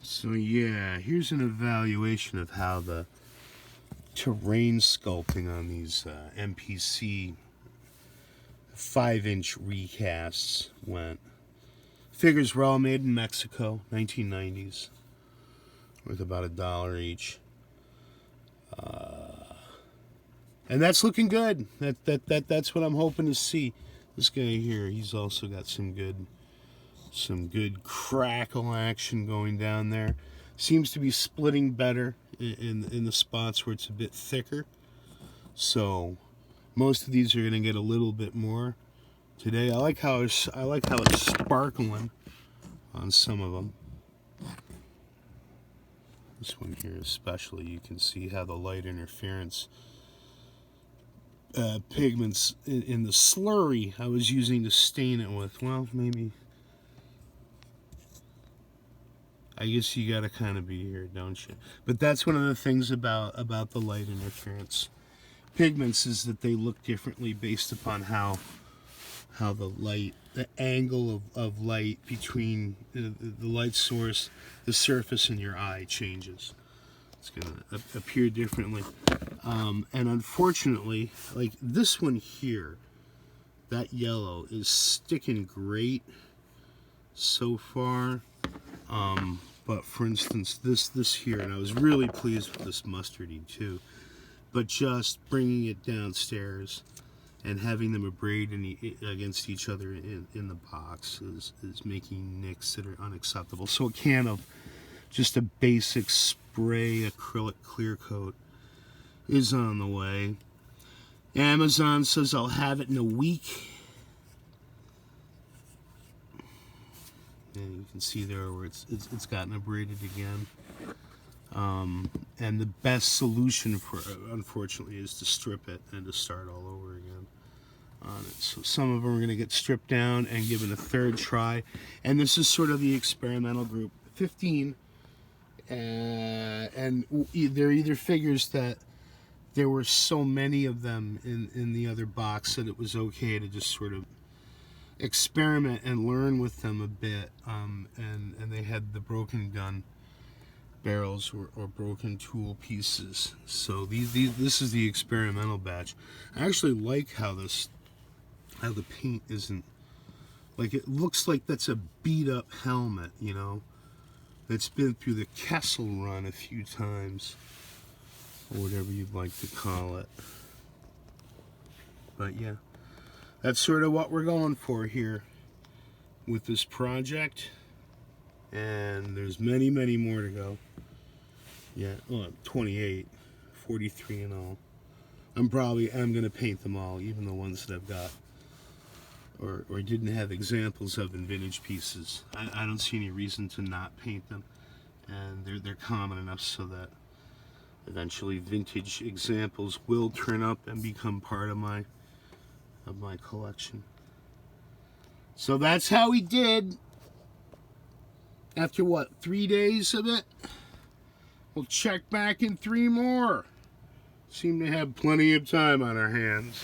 So yeah, here's an evaluation of how the terrain sculpting on these MPC 5-inch recasts went. Figures were all made in Mexico, 1990s, worth about $1 each. And that's looking good. That's what I'm hoping to see. This guy here, he's also got some good crackle action going down there. Seems to be splitting better in the spots where it's a bit thicker. So most of these are going to get a little bit more today. I like how it's sparkling on some of them. This one here especially, you can see how the light interference pigments in the slurry I was using to stain it with. Well, maybe. I guess you gotta kind of be here, don't you? But that's one of the things about the light interference pigments, is that they look differently based upon how the angle of light between the light source, the surface, and your eye changes. It's gonna appear differently. And unfortunately, like this one here, that yellow is sticking great so far. But for instance, this here, and I was really pleased with this mustardy too, but just bringing it downstairs and having them abrade against each other in the box is making nicks that are unacceptable. So a can of just a basic spray acrylic clear coat is on the way. Amazon says I'll have it in a week. And you can see there where it's gotten abraded again. And the best solution for it, unfortunately, is to strip it and to start all over again on it. So some of them are going to get stripped down and given a third try. And this is sort of the experimental group 15. And they're either figures that there were so many of them in the other box that it was okay to just sort of experiment and learn with them a bit, and they had the broken gun barrels or broken tool pieces. So this is the experimental batch. I actually like how the paint isn't, like, it looks like that's a beat up helmet, you know, that's been through the Kessel run a few times, or whatever you'd like to call it. But yeah, that's sort of what we're going for here with this project. And there's many, many more to go. Yeah, 28, 43 and all. I'm going to paint them all, even the ones that I've got or didn't have examples of in vintage pieces. I don't see any reason to not paint them. And they're common enough so that eventually vintage examples will turn up and become part of my collection. So that's how we did. After what, 3 days of it? We'll check back in 3 more. Seem to have plenty of time on our hands.